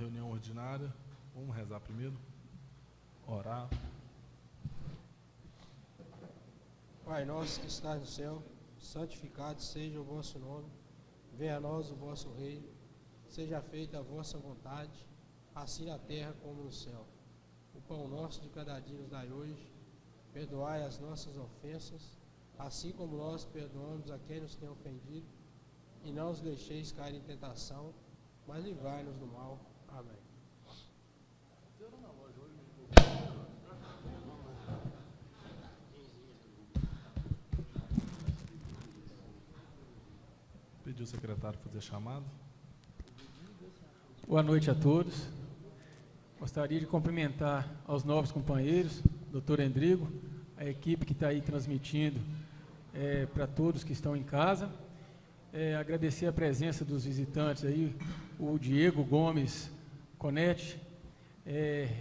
reunião ordinária. Vamos rezar primeiro. Orar. Pai nosso que estás no céu, santificado seja o vosso nome. Venha a nós o vosso reino. Seja feita a vossa vontade, assim na terra como no céu. O pão nosso de cada dia nos dai hoje. Perdoai as nossas ofensas, assim como nós perdoamos a quem nos tem ofendido. E não os deixeis cair em tentação, mas livrai-nos do mal. Amém. Pediu o secretário para fazer chamado. Boa noite a todos. Gostaria de cumprimentar aos novos companheiros, doutor Endrigo, a equipe que está aí transmitindo para todos que estão em casa. Agradecer a presença dos visitantes aí, o Diego Gomes Conete,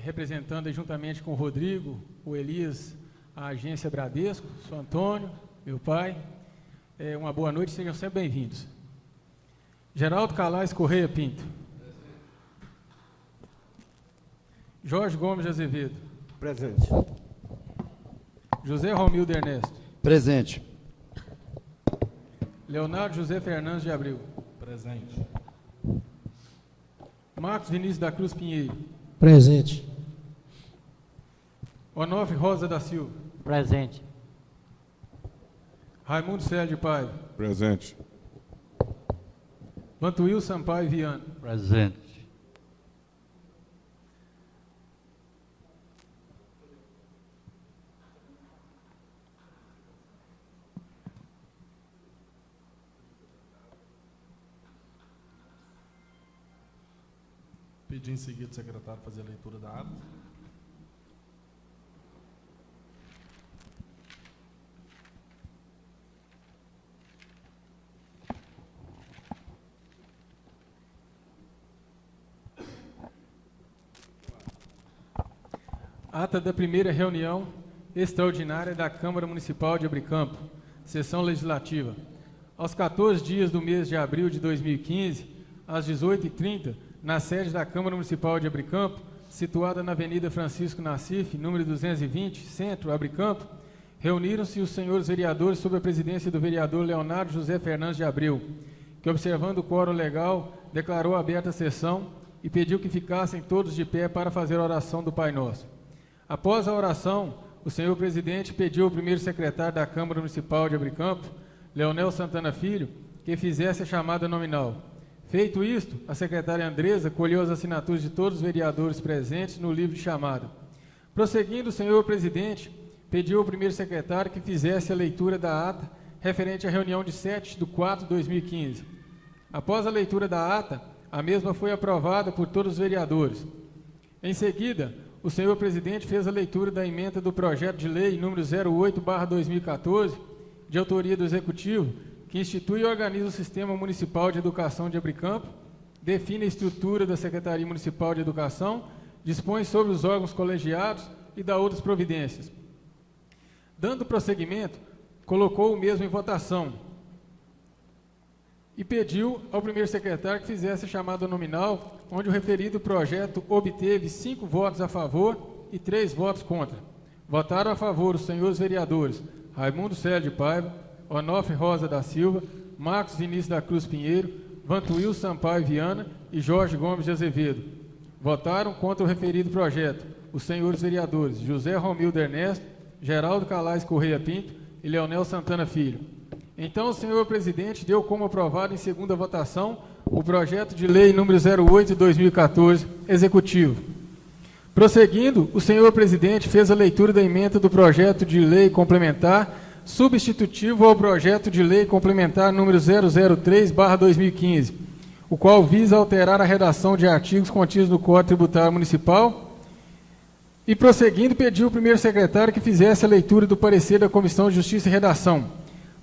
representando aí, juntamente com o Rodrigo, o Elias, a agência Bradesco, o Sr. Antônio, meu pai. Uma boa noite, sejam sempre bem-vindos. Geraldo Calais Correia Pinto. Jorge Gomes de Azevedo. Presente. José Romildo Ernesto. Presente. Leonardo José Fernandes de Abreu. Presente. Marcos Vinícius da Cruz Pinheiro. Presente. Onofre Rosa da Silva. Presente. Raimundo Célio de Paiva. Presente. Vantuil Sampaio Viana. Presente. Pedir em seguida o secretário fazer a leitura da ata. Ata da primeira reunião extraordinária da Câmara Municipal de Abricampo, sessão legislativa. Aos 14 dias do mês de abril de 2015, às 18h30, na sede da Câmara Municipal de Abricampo, situada na Avenida Francisco Nassif, número 220, Centro, Abricampo, reuniram-se os senhores vereadores sob a presidência do vereador Leonardo José Fernandes de Abreu, que, observando o quórum legal, declarou aberta a sessão e pediu que ficassem todos de pé para fazer a oração do Pai Nosso. Após a oração, o senhor presidente pediu ao primeiro secretário da Câmara Municipal de Abricampo, Leonel Santana Filho, que fizesse a chamada nominal. Feito isto, a secretária Andresa colheu as assinaturas de todos os vereadores presentes no livro de chamada. Prosseguindo, o senhor presidente pediu ao primeiro secretário que fizesse a leitura da ata referente à reunião de 7/4/2015. Após a leitura da ata, a mesma foi aprovada por todos os vereadores. Em seguida, o senhor presidente fez a leitura da emenda do projeto de lei número 08/2014, de autoria do Executivo, que institui e organiza o Sistema Municipal de Educação de Abricampo, define a estrutura da Secretaria Municipal de Educação, dispõe sobre os órgãos colegiados e dá outras providências. Dando prosseguimento, colocou o mesmo em votação e pediu ao primeiro secretário que fizesse a chamada nominal, onde o referido projeto obteve 5 votos a favor e 3 votos contra. Votaram a favor os senhores vereadores Raimundo Célio de Paiva, Onofre Rosa da Silva, Marcos Vinícius da Cruz Pinheiro, Vantuil Sampaio Viana e Jorge Gomes de Azevedo. Votaram contra o referido projeto os senhores vereadores José Romildo Ernesto, Geraldo Calais Correia Pinto e Leonel Santana Filho. Então, o senhor presidente deu como aprovado em segunda votação o projeto de lei número 08/2014, executivo. Prosseguindo, o senhor presidente fez a leitura da emenda do projeto de lei complementar substitutivo ao projeto de lei complementar número 003/2015, o qual visa alterar a redação de artigos contidos no Código Tributário Municipal. E, prosseguindo, pediu ao primeiro secretário que fizesse a leitura do parecer da Comissão de Justiça e Redação.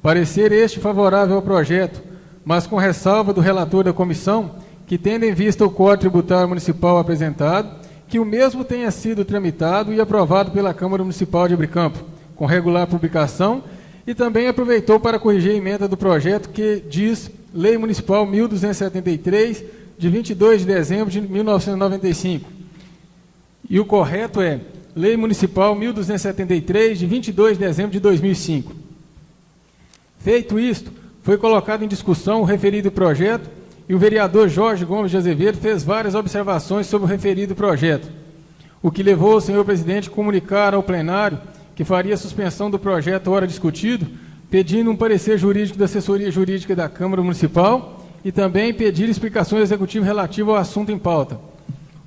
Parecer este favorável ao projeto, mas com ressalva do relator da comissão, que, tendo em vista o Código Tributário Municipal apresentado, que o mesmo tenha sido tramitado e aprovado pela Câmara Municipal de Abricampo, com regular publicação, e também aproveitou para corrigir a emenda do projeto que diz Lei Municipal 1273, de 22 de dezembro de 1995. E o correto é Lei Municipal 1273, de 22 de dezembro de 2005. Feito isto, foi colocado em discussão o referido projeto e o vereador Jorge Gomes de Azevedo fez várias observações sobre o referido projeto, o que levou o senhor presidente a comunicar ao plenário que faria a suspensão do projeto ora discutido, pedindo um parecer jurídico da assessoria jurídica da Câmara Municipal e também pedir explicações executivas relativas ao assunto em pauta.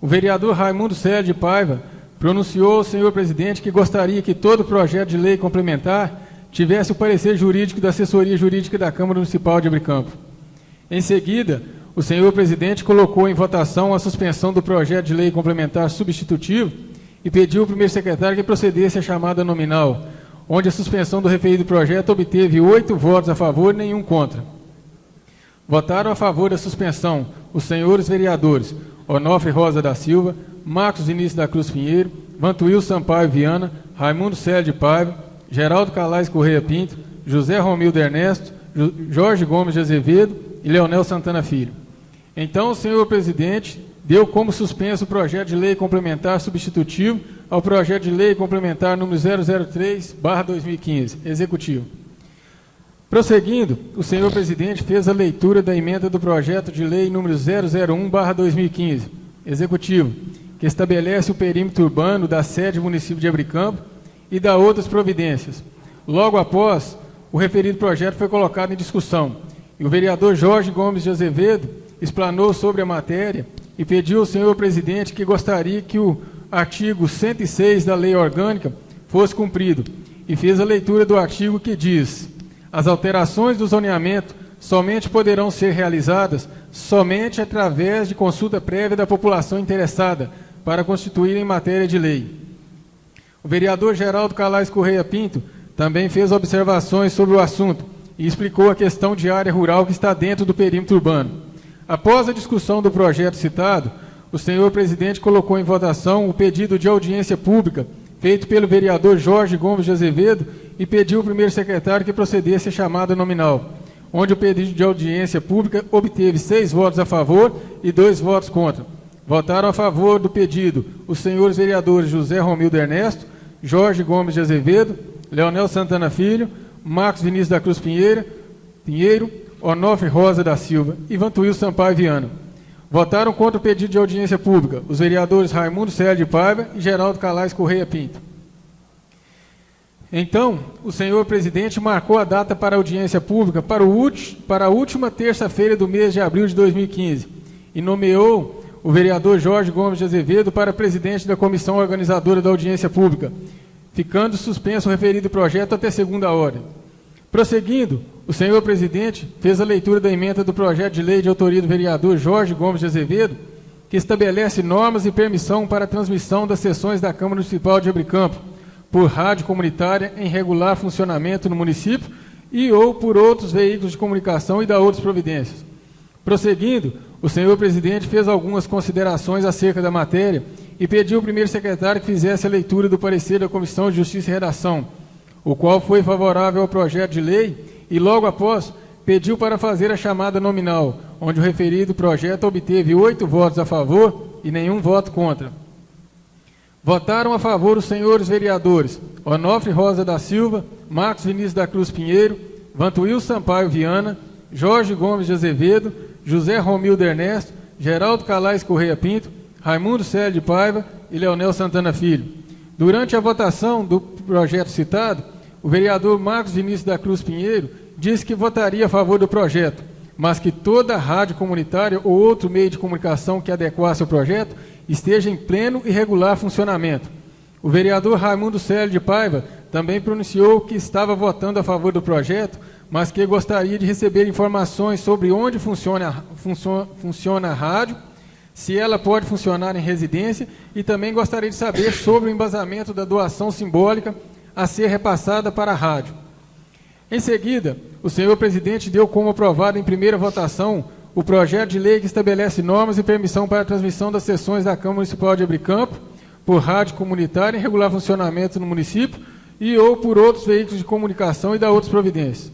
O vereador Raimundo Célio de Paiva pronunciou ao senhor presidente que gostaria que todo projeto de lei complementar tivesse o parecer jurídico da assessoria jurídica da Câmara Municipal de Abricampo. Em seguida, o senhor presidente colocou em votação a suspensão do projeto de lei complementar substitutivo e pediu ao primeiro secretário que procedesse à chamada nominal, onde a suspensão do referido projeto obteve 8 votos a favor e nenhum contra. Votaram a favor da suspensão os senhores vereadores Onofre Rosa da Silva, Marcos Vinícius da Cruz Pinheiro, Vantuil Sampaio Viana, Raimundo Célio de Paiva, Geraldo Calais Correia Pinto, José Romildo Ernesto, Jorge Gomes de Azevedo e Leonel Santana Filho. Então, o senhor presidente deu como suspenso o projeto de lei complementar substitutivo ao projeto de lei complementar número 003/2015, executivo. Prosseguindo, o senhor presidente fez a leitura da emenda do projeto de lei número 001/2015, executivo, que estabelece o perímetro urbano da sede do município de Abricampo e da outras providências. Logo após, o referido projeto foi colocado em discussão e o vereador Jorge Gomes de Azevedo explanou sobre a matéria e pediu ao senhor presidente que gostaria que o artigo 106 da Lei Orgânica fosse cumprido e fez a leitura do artigo que diz: as alterações do zoneamento somente poderão ser realizadas somente através de consulta prévia da população interessada para constituir em matéria de lei. O vereador Geraldo Calais Correia Pinto também fez observações sobre o assunto e explicou a questão de área rural que está dentro do perímetro urbano. Após a discussão do projeto citado, o senhor presidente colocou em votação o pedido de audiência pública feito pelo vereador Jorge Gomes de Azevedo e pediu ao primeiro secretário que procedesse a chamada nominal, onde o pedido de audiência pública obteve 6 votos a favor e 2 votos contra. Votaram a favor do pedido os senhores vereadores José Romildo Ernesto, Jorge Gomes de Azevedo, Leonel Santana Filho, Marcos Vinícius da Cruz Pinheiro, Onofre Rosa da Silva e Vantuil Sampaio Viana. Votaram contra o pedido de audiência pública os vereadores Raimundo Célio de Paiva e Geraldo Calais Correia Pinto. Então, o senhor presidente marcou a data para a audiência pública para a última terça-feira do mês de abril de 2015 e nomeou o vereador Jorge Gomes de Azevedo para presidente da comissão organizadora da audiência pública, ficando suspenso o referido projeto até segunda ordem. Prosseguindo, o senhor presidente fez a leitura da emenda do projeto de lei de autoria do vereador Jorge Gomes de Azevedo, que estabelece normas e permissão para a transmissão das sessões da Câmara Municipal de Abricampo por rádio comunitária em regular funcionamento no município e ou por outros veículos de comunicação e da outras providências. Prosseguindo, o senhor presidente fez algumas considerações acerca da matéria e pediu ao primeiro secretário que fizesse a leitura do parecer da Comissão de Justiça e Redação, o qual foi favorável ao projeto de lei e, logo após, pediu para fazer a chamada nominal, onde o referido projeto obteve 8 votos a favor e nenhum voto contra. Votaram a favor os senhores vereadores Onofre Rosa da Silva, Marcos Vinícius da Cruz Pinheiro, Vantuil Sampaio Viana, Jorge Gomes de Azevedo, José Romildo Ernesto, Geraldo Calais Correia Pinto, Raimundo Célio de Paiva e Leonel Santana Filho. Durante a votação do projeto citado, o vereador Marcos Vinícius da Cruz Pinheiro disse que votaria a favor do projeto, mas que toda rádio comunitária ou outro meio de comunicação que adequasse ao projeto esteja em pleno e regular funcionamento. O vereador Raimundo Célio de Paiva também pronunciou que estava votando a favor do projeto, mas que gostaria de receber informações sobre onde funciona a rádio, se ela pode funcionar em residência e também gostaria de saber sobre o embasamento da doação simbólica a ser repassada para a rádio. Em seguida, o senhor presidente deu como aprovado em primeira votação o projeto de lei que estabelece normas e permissão para a transmissão das sessões da Câmara Municipal de Abricampo por rádio comunitária em regular funcionamento no município e ou por outros veículos de comunicação e da outras providências.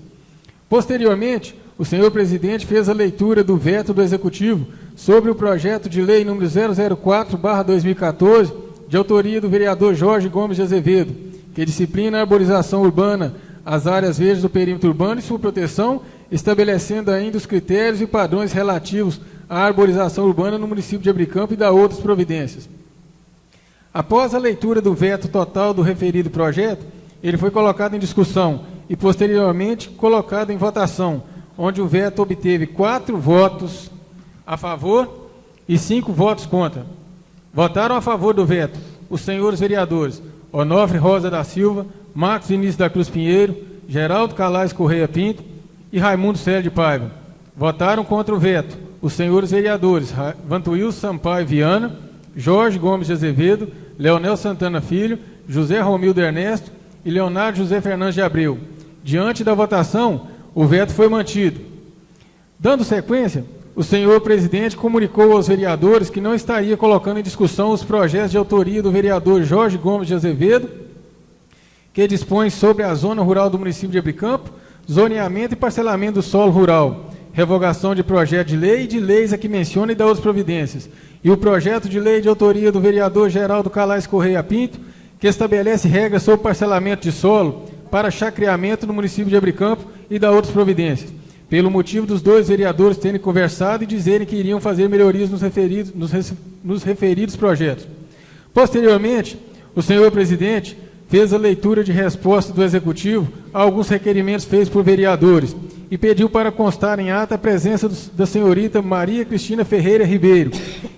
Posteriormente, o senhor presidente fez a leitura do veto do Executivo sobre o projeto de lei número 004/2014, de autoria do vereador Jorge Gomes de Azevedo, que disciplina a arborização urbana, as áreas verdes do perímetro urbano e sua proteção, estabelecendo ainda os critérios e padrões relativos à arborização urbana no município de Abricampo e da outras providências. Após a leitura do veto total do referido projeto, ele foi colocado em discussão e, posteriormente, colocado em votação, onde o veto obteve 4 votos a favor e 5 votos contra. Votaram a favor do veto os senhores vereadores Onofre Rosa da Silva, Marcos Vinícius da Cruz Pinheiro, Geraldo Calais Correia Pinto e Raimundo Célio de Paiva. Votaram contra o veto os senhores vereadores Vantuil Sampaio Viana, Jorge Gomes de Azevedo, Leonel Santana Filho, José Romildo Ernesto e Leonardo José Fernandes de Abreu. Diante da votação, o veto foi mantido. Dando sequência, o senhor presidente comunicou aos vereadores que não estaria colocando em discussão os projetos de autoria do vereador Jorge Gomes de Azevedo, que dispõe sobre a zona rural do município de Abricampo, zoneamento e parcelamento do solo rural, revogação de projeto de lei e de leis a que menciona e da outras providências, e o projeto de lei de autoria do vereador Geraldo Calais Correia Pinto, que estabelece regras sobre parcelamento de solo para chacreamento no município de Abricampo e da outras providências, pelo motivo dos dois vereadores terem conversado e dizerem que iriam fazer melhorias nos referidos projetos. Posteriormente, o senhor presidente fez a leitura de resposta do Executivo a alguns requerimentos feitos por vereadores e pediu para constar em ata a presença da senhorita Maria Cristina Ferreira Ribeiro,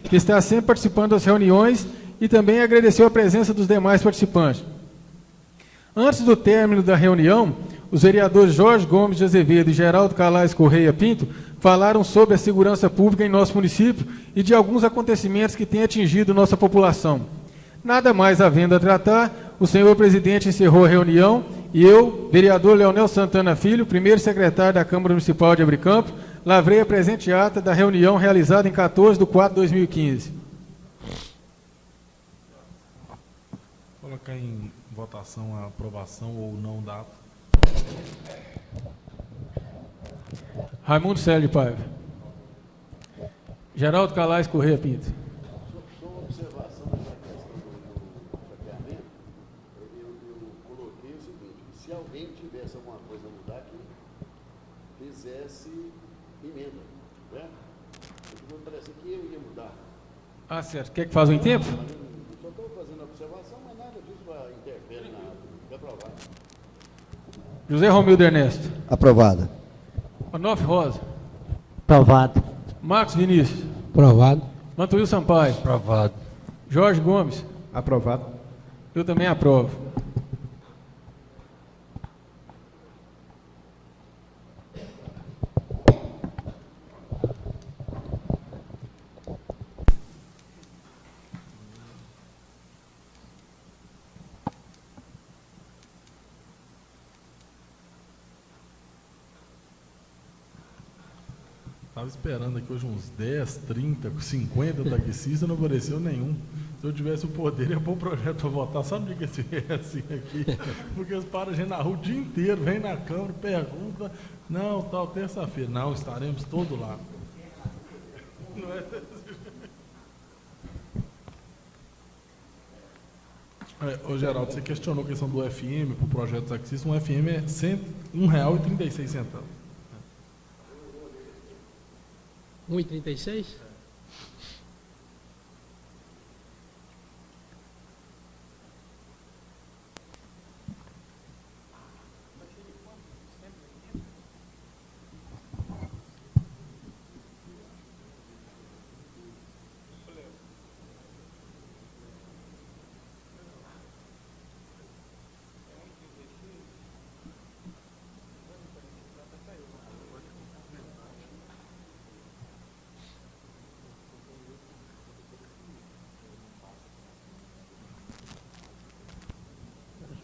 que está sempre participando das reuniões, e também agradeceu a presença dos demais participantes. Antes do término da reunião, os vereadores Jorge Gomes de Azevedo e Geraldo Calais Correia Pinto falaram sobre a segurança pública em nosso município e de alguns acontecimentos que têm atingido nossa população. Nada mais havendo a tratar, o senhor presidente encerrou a reunião e eu, vereador Leonel Santana Filho, primeiro secretário da Câmara Municipal de Abricampo, lavrei a presente ata da reunião realizada em 14/4/2015. Colocar em votação a aprovação ou não da ata. Raimundo Célio de Paiva. Geraldo Calais Correia Pinto. Só uma observação da questão do chapeamento. Eu coloquei o seguinte: se alguém tivesse alguma coisa a mudar, que fizesse emenda, né? Porque me parece que eu ia mudar. Ah, certo. Quer que faça um tempo? Só estou fazendo observação, mas nada disso vai interferir na ata. Fica aprovado. José Romildo Ernesto. Aprovado. Onofre Rosa. Aprovado. Marcos Vinícius. Aprovado. Vantuil Sampaio. Aprovado. Jorge Gomes. Aprovado. Eu também aprovo. Estava esperando aqui hoje uns 10, 30, 50 taxistas, não apareceu nenhum. Se eu tivesse o poder, ia pôr o projeto para votar. Sabe o que esse é assim aqui? Porque eles param a gente na rua o dia inteiro, vem na Câmara, pergunta, não, tal, terça-feira. Não, estaremos todos lá. Não é? Ô Geraldo, você questionou a questão do FM para o projeto taxista. Um FM é R$ 1,36. 1,36?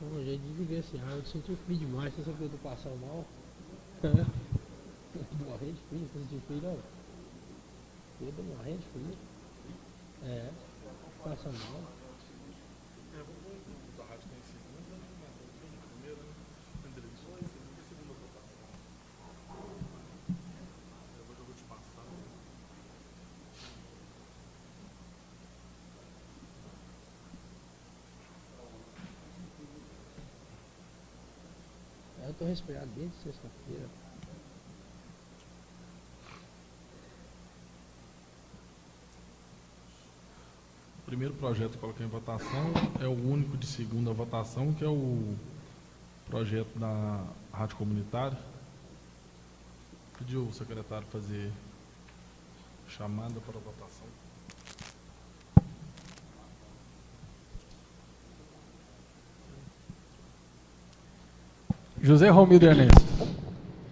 Um jeito de viver assim, eu senti frio demais, você sabe que eu tô passando mal. Morrendo de frio, você sentiu frio não? Eu tô morrendo de frio. É, passando mal. tô resfriado desde sexta-feira. O primeiro projeto que eu coloquei em votação é o único de segunda votação, que é o projeto da Rádio Comunitária. Pediu o secretário fazer chamada para votação. José Romildo Ernesto.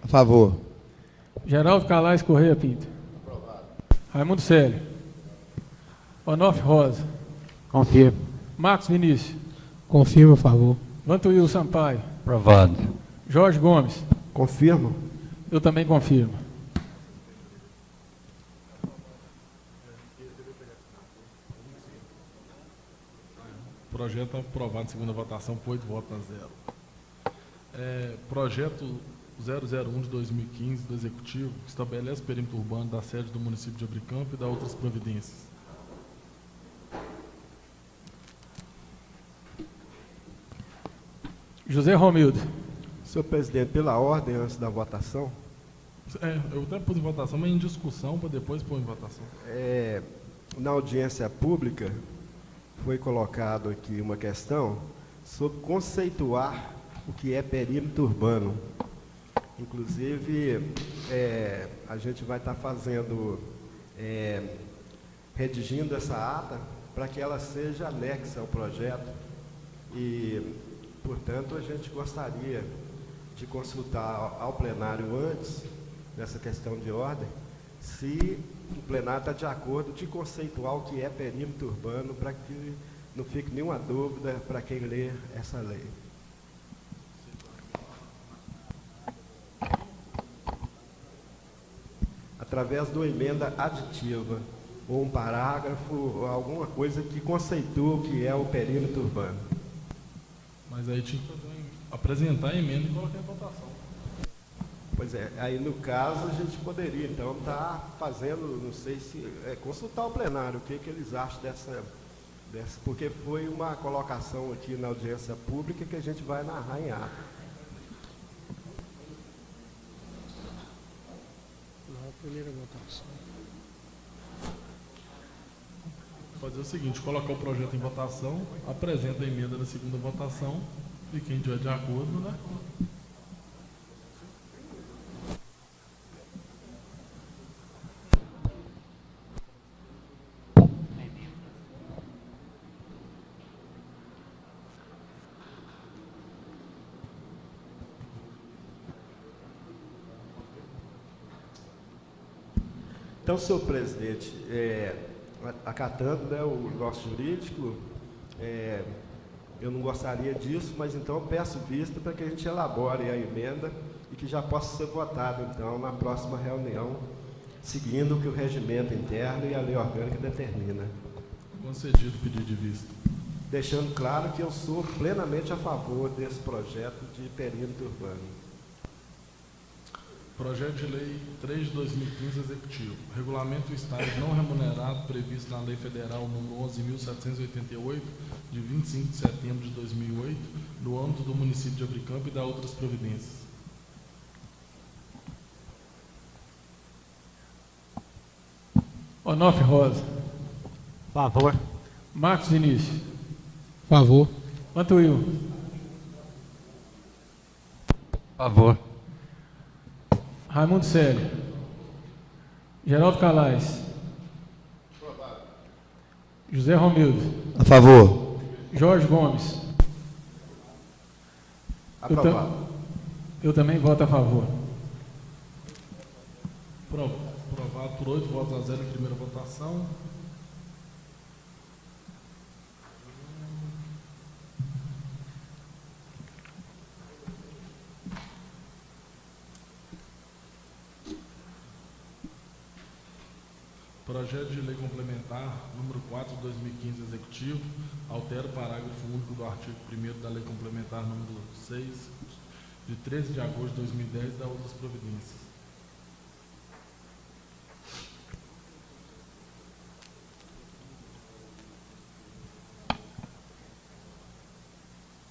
A favor. Geraldo Calais Correia Pinto. Raimundo Célio. Onofre Rosa. Confirmo. Marcos Vinícius. Confirmo, a favor. Vantuil Sampaio. Aprovado. Jorge Gomes. Confirmo. Eu também confirmo. Projeto aprovado em segunda votação por 8 votos a 0. Projeto 001 de 2015 do Executivo, que estabelece o perímetro urbano da sede do município de Abricampo e dá outras providências. José Romildo. Senhor presidente, pela ordem, antes da votação, Eu até pus em votação, mas em discussão para depois pôr em votação. na audiência pública, foi colocado aqui uma questão sobre conceituar o que é perímetro urbano. Inclusive, a gente vai estar redigindo essa ata para que ela seja anexa ao projeto e, portanto, a gente gostaria de consultar ao plenário antes, nessa questão de ordem, se o plenário está de acordo de conceituar o que é perímetro urbano, para que não fique nenhuma dúvida para quem lê essa lei. Através de uma emenda aditiva, ou um parágrafo, ou alguma coisa que conceitua o que é o perímetro urbano. Mas aí tinha que apresentar a emenda e colocar em votação. Pois é, aí no caso a gente poderia então estar fazendo, não sei se, consultar o plenário, o que eles acham dessa, porque foi uma colocação aqui na audiência pública que a gente vai narrar em ato. Na primeira votação. Fazer o seguinte, colocar o projeto em votação, apresenta a emenda na segunda votação e quem tiver de acordo, né? Então, senhor presidente, acatando, né, o nosso jurídico, eu não gostaria disso, mas então eu peço vista para que a gente elabore a emenda e que já possa ser votado, então, na próxima reunião, seguindo o que o regimento interno e a lei orgânica determina. Concedido o pedido de vista. Deixando claro que eu sou plenamente a favor desse projeto de perímetro urbano. Projeto de Lei 3 de 2015 Executivo. Regulamento do estágio não remunerado previsto na Lei Federal número 11.788, de 25 de setembro de 2008, no âmbito do município de Abricampo e da outras providências. Onofre Rosa. Favor. Marcos Vinícius. Favor. Vantuil. Favor. Raimundo Célio. Geraldo Calais. José Romildo. A favor. Jorge Gomes. Aprovado. Eu também voto a favor. Aprovado por 8 votos a 0 em primeira votação. Projeto de Lei Complementar número 4 de 2015 Executivo altera o parágrafo único do artigo 1º da Lei Complementar número 6 de 13 de agosto de 2010 e dá outras providências.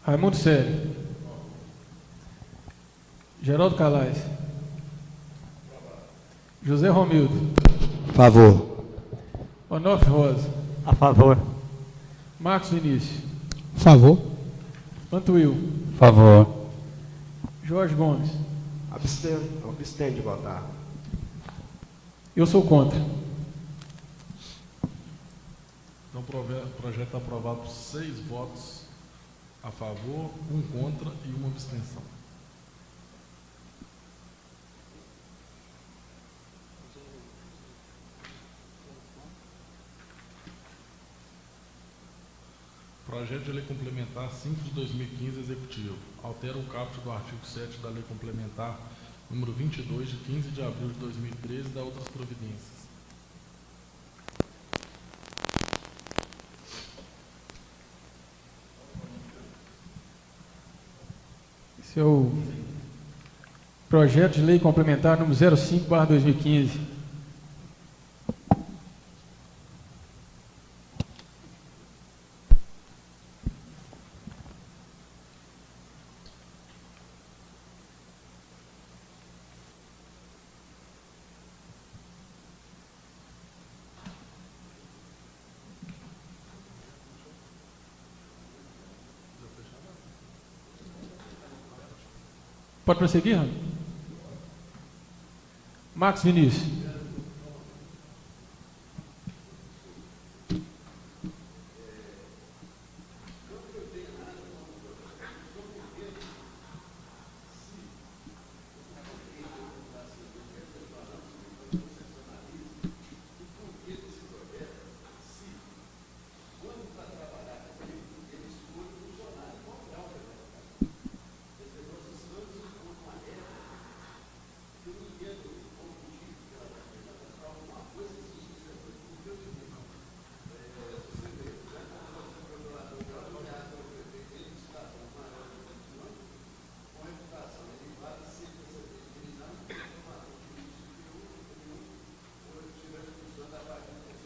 Raimundo Célio. Geraldo Calais. José Romildo. Favor. Onofre Rosa. A favor. Marcos Vinícius. Favor. Vantuil. Favor. Jorge Gomes. Abstém de votar. Eu sou contra. Então, o projeto está aprovado por 6 votos a favor, 1 contra e 1 abstenção. Projeto de Lei Complementar 5 de 2015 Executivo. Altera o caput do artigo 7 da Lei Complementar número 22, de 15 de abril de 2013, e da outras providências. Esse é o projeto de lei complementar número 05/2015. Pode prosseguir, Rami? Marcos Vinícius.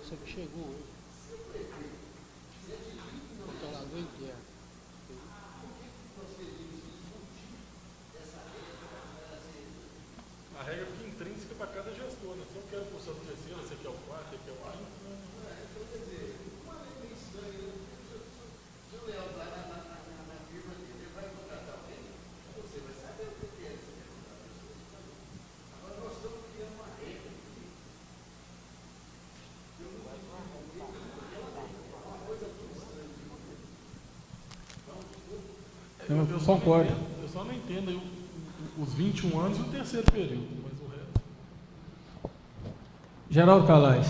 Você que chegou hoje. Controlador interno. A regra fica intrínseca para cada gestor, né? Se eu quero por seu terceiro, esse aqui é o quarto, esse aqui é o quinto. Eu concordo. Eu só não entendo aí os 21 anos e o terceiro período, mas o resto. Geraldo Calais.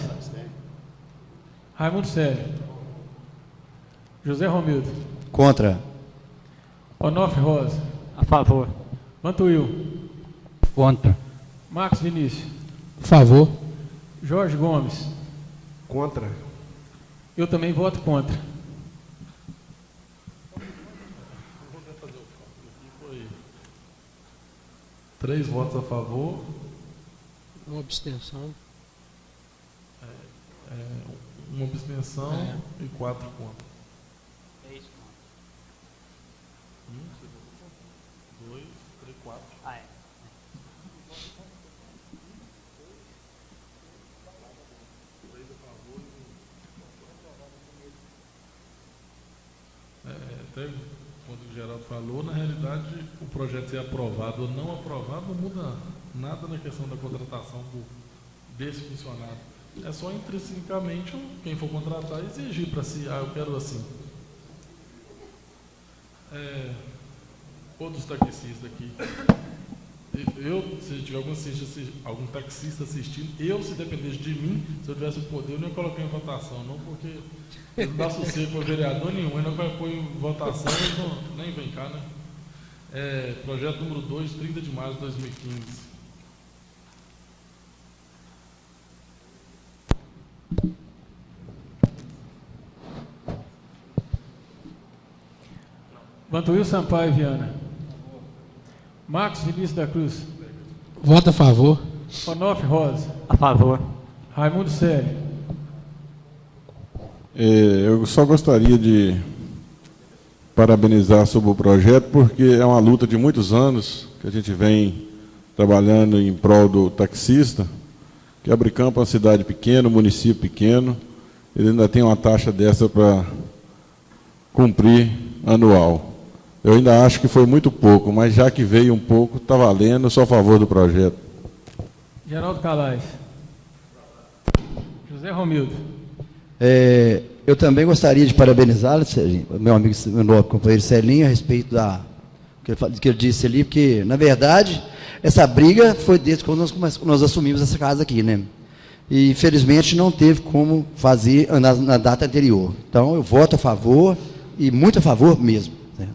Raimundo Célio. José Romildo. Contra. Onofre Rosa. A favor. Vantuil. Contra. Marcos Vinícius. Favor. Jorge Gomes. Contra. Eu também voto contra. Vou fazer o cálculo aqui. Foi 3 votos a favor, Uma abstenção. 1 abstenção e 4 contra. 2, 3, 4. Até quando o Geraldo falou, na realidade, o projeto ser aprovado ou não aprovado não muda nada na questão da contratação desse funcionário. É só intrinsecamente quem for contratar exigir para si, eu quero assim. Ou dos taxistas aqui. Se tiver algum taxista assistindo, se dependesse de mim, se eu tivesse o poder, eu não ia colocar em votação, não, porque não dá sossego para vereador nenhum, ele não vai pôr em votação, nem vem cá, né? Projeto número 2, 30 de março de 2015. Vantuil Sampaio Viana. Marcos Vinícius da Cruz. Voto a favor. Onofre Rosa. A favor. Raimundo Célio. Eu só gostaria de parabenizar sobre o projeto, porque é uma luta de muitos anos que a gente vem trabalhando em prol do taxista, que Abricampo é uma cidade pequena, um município pequeno, ele ainda tem uma taxa dessa para cumprir anual. Eu ainda acho que foi muito pouco, mas já que veio um pouco, está valendo, eu sou a favor do projeto. Geraldo Calais. José Romildo. Eu também gostaria de parabenizá-lo, meu amigo, meu novo companheiro Celinho, a respeito do que ele disse ali, porque, na verdade, essa briga foi desde quando nós assumimos essa casa aqui, né? E, infelizmente, não teve como fazer na data anterior. Então, eu voto a favor, e muito a favor mesmo. Né?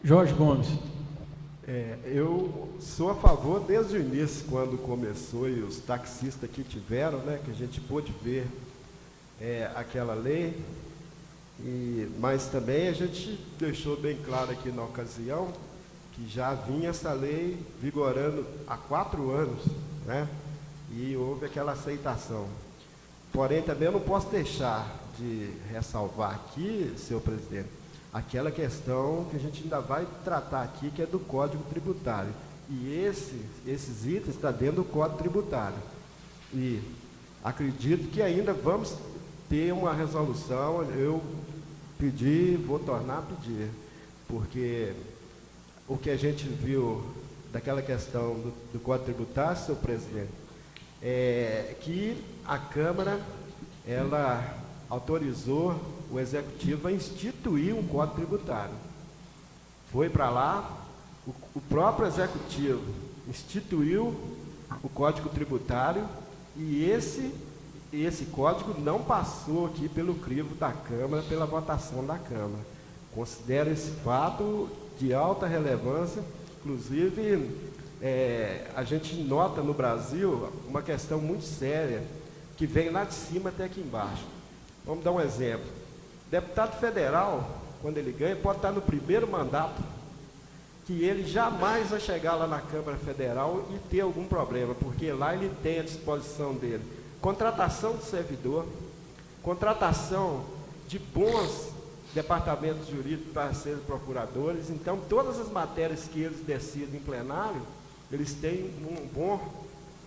Jorge Gomes. Eu sou a favor desde o início, quando começou e os taxistas que tiveram, né, que a gente pôde ver aquela lei, mas também a gente deixou bem claro aqui na ocasião que já vinha essa lei vigorando há 4 anos, né, e houve aquela aceitação. Porém, também eu não posso deixar de ressalvar aqui, senhor presidente, aquela questão que a gente ainda vai tratar aqui, que é do Código Tributário. E esses itens estão dentro do Código Tributário. E acredito que ainda vamos ter uma resolução. Eu pedi, vou tornar a pedir, porque o que a gente viu daquela questão do Código Tributário, senhor presidente, é que a Câmara, ela autorizou o Executivo a instituir um Código Tributário. Foi para lá, o próprio Executivo instituiu o Código Tributário e esse código não passou aqui pelo crivo da Câmara, pela votação da Câmara. Considero esse fato de alta relevância. Inclusive, a gente nota no Brasil uma questão muito séria, que vem lá de cima até aqui embaixo. Vamos dar um exemplo. Deputado federal, quando ele ganha, pode estar no primeiro mandato, que ele jamais vai chegar lá na Câmara Federal e ter algum problema, porque lá ele tem à disposição dele contratação de servidor, contratação de bons departamentos jurídicos para serem procuradores. Então, todas as matérias que eles decidem em plenário, eles têm um bom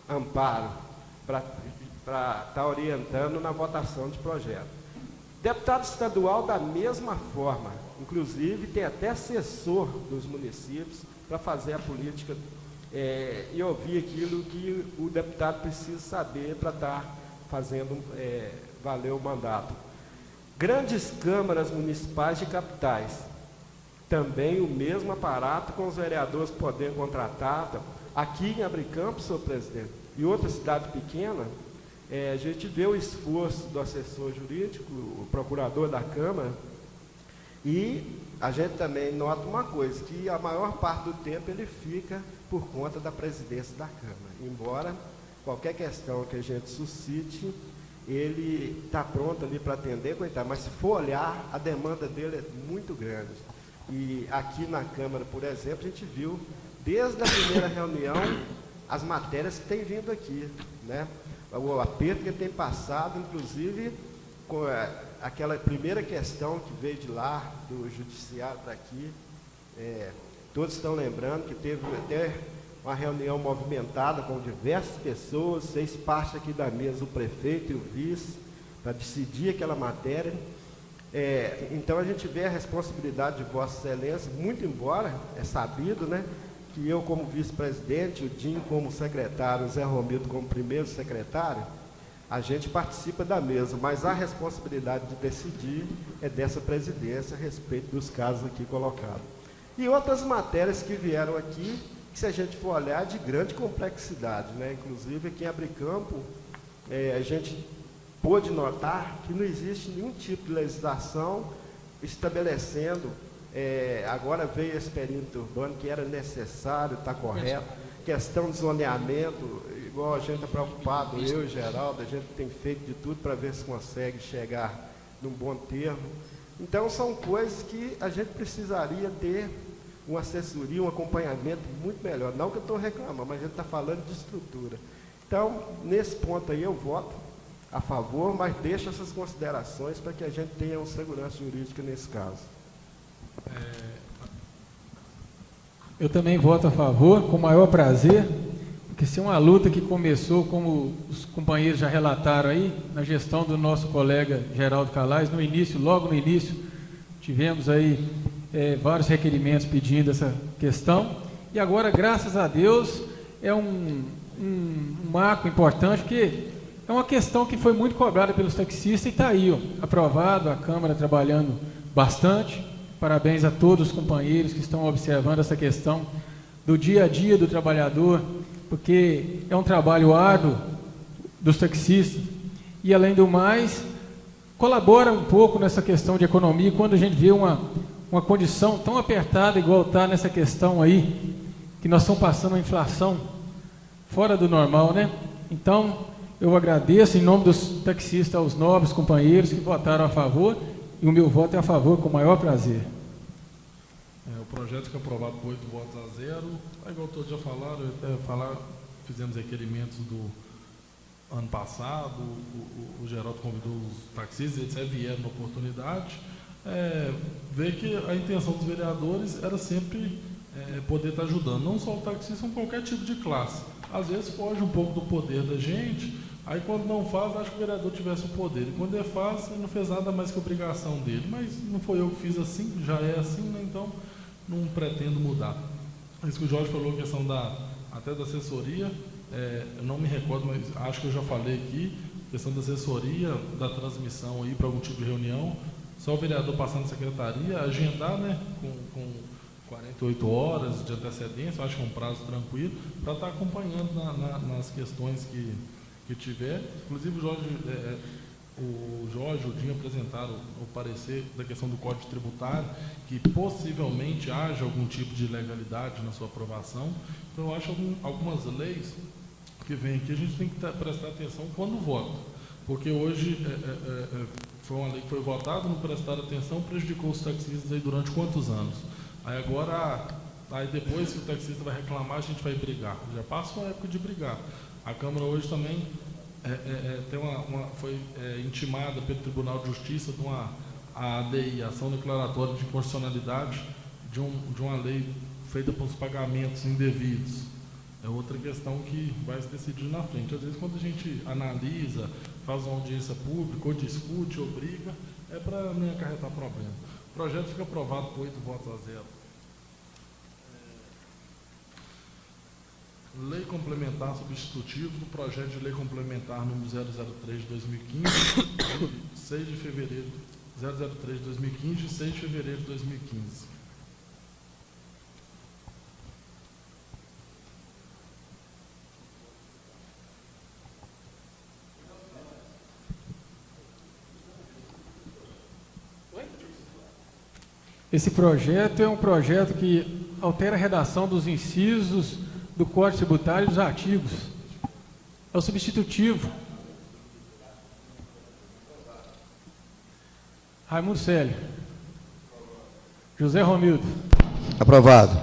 amparo para estar orientando na votação de projeto. Deputado estadual, da mesma forma, inclusive tem até assessor dos municípios para fazer a política e ouvir aquilo que o deputado precisa saber para estar fazendo valer o mandato. Grandes câmaras municipais de capitais, também o mesmo aparato, com os vereadores podendo contratar. Aqui em Abricampo, senhor presidente, e outra cidade pequena, a gente vê o esforço do assessor jurídico, o procurador da Câmara, e a gente também nota uma coisa, que a maior parte do tempo ele fica por conta da presidência da Câmara. Embora qualquer questão que a gente suscite, ele está pronto ali para atender, coitado, mas se for olhar, a demanda dele é muito grande. E aqui na Câmara, por exemplo, a gente viu, desde a primeira reunião, as matérias que têm vindo aqui, né? O aperto que tem passado, inclusive, com aquela primeira questão que veio de lá, do judiciário daqui, todos estão lembrando que teve até uma reunião movimentada com diversas pessoas, fez parte aqui da mesa o prefeito e o vice, para decidir aquela matéria. Então, a gente vê a responsabilidade de Vossa Excelência, muito embora, é sabido, né, que eu como vice-presidente, o Dinho como secretário, o Zé Romildo como primeiro secretário, a gente participa da mesa, mas a responsabilidade de decidir é dessa presidência a respeito dos casos aqui colocados. E outras matérias que vieram aqui, que se a gente for olhar, de grande complexidade, né? Inclusive aqui em Abricampo, a gente pôde notar que não existe nenhum tipo de legislação estabelecendo, agora veio esse perímetro urbano que era necessário, está correto, questão de zoneamento, igual a gente está preocupado, eu e Geraldo, a gente tem feito de tudo para ver se consegue chegar num bom termo. Então, são coisas que a gente precisaria ter uma assessoria, um acompanhamento muito melhor. Não que eu estou reclamando, mas a gente está falando de estrutura. Então, nesse ponto aí, eu voto a favor, mas deixo essas considerações para que a gente tenha uma segurança jurídica nesse caso. Eu também voto a favor, com o maior prazer, porque se é uma luta que começou, como os companheiros já relataram aí, na gestão do nosso colega Geraldo Calais, no início, logo no início, tivemos aí vários requerimentos pedindo essa questão, e agora, graças a Deus, é um marco importante, porque é uma questão que foi muito cobrada pelos taxistas e está aí, ó, aprovado, a Câmara trabalhando bastante. Parabéns a todos os companheiros que estão observando essa questão do dia a dia do trabalhador, porque é um trabalho árduo dos taxistas e, além do mais, colabora um pouco nessa questão de economia. Quando a gente vê uma condição tão apertada, igual está nessa questão aí, que nós estamos passando uma inflação fora do normal, né? Então, eu agradeço em nome dos taxistas aos nobres companheiros que votaram a favor, e o meu voto é a favor, com o maior prazer. O projeto fica aprovado por 8 votos a 0. Igual todos já falaram, fizemos requerimentos do ano passado, o Geraldo convidou os taxistas, eles vieram na oportunidade. Ver que a intenção dos vereadores era sempre poder estar ajudando, não só o taxista, como qualquer tipo de classe. Às vezes foge um pouco do poder da gente, aí quando não faz, acho que o vereador tivesse o poder. E quando ele faz, ele não fez nada mais que obrigação dele. Mas não foi eu que fiz assim, já é assim, né? Então não pretendo mudar. Isso que o Jorge falou, a questão até da assessoria, eu não me recordo, mas acho que eu já falei aqui, questão da assessoria, da transmissão aí para algum tipo de reunião, só o vereador passar na secretaria, agendar, né, com 48 horas de antecedência, eu acho que é um prazo tranquilo, para estar acompanhando nas questões que tiver. Inclusive o Jorge e o Dinho apresentaram o parecer da questão do Código Tributário, que possivelmente haja algum tipo de ilegalidade na sua aprovação. Então, eu acho algumas leis que vêm aqui, a gente tem que prestar atenção quando vota, porque hoje foi uma lei que foi votada, não prestaram atenção, prejudicou os taxistas aí durante quantos anos? Aí depois que o taxista vai reclamar, a gente vai brigar. Já passou a época de brigar. A Câmara hoje também foi intimada pelo Tribunal de Justiça de uma ADI, Ação Declaratória de Inconstitucionalidade, de uma lei feita para os pagamentos indevidos. É outra questão que vai se decidir na frente. Às vezes, quando a gente analisa, faz uma audiência pública, ou discute, ou briga, é para não acarretar problema. O projeto fica aprovado por 8 votos a 0. Lei complementar substitutiva do projeto de lei complementar número 003 de 2015, 6 de fevereiro, 003 de 2015 e 6 de fevereiro de 2015. Esse projeto é um projeto que altera a redação dos incisos do Código Tributário e dos artigos. É o substitutivo. Raimundo Célio. José Romildo. Aprovado.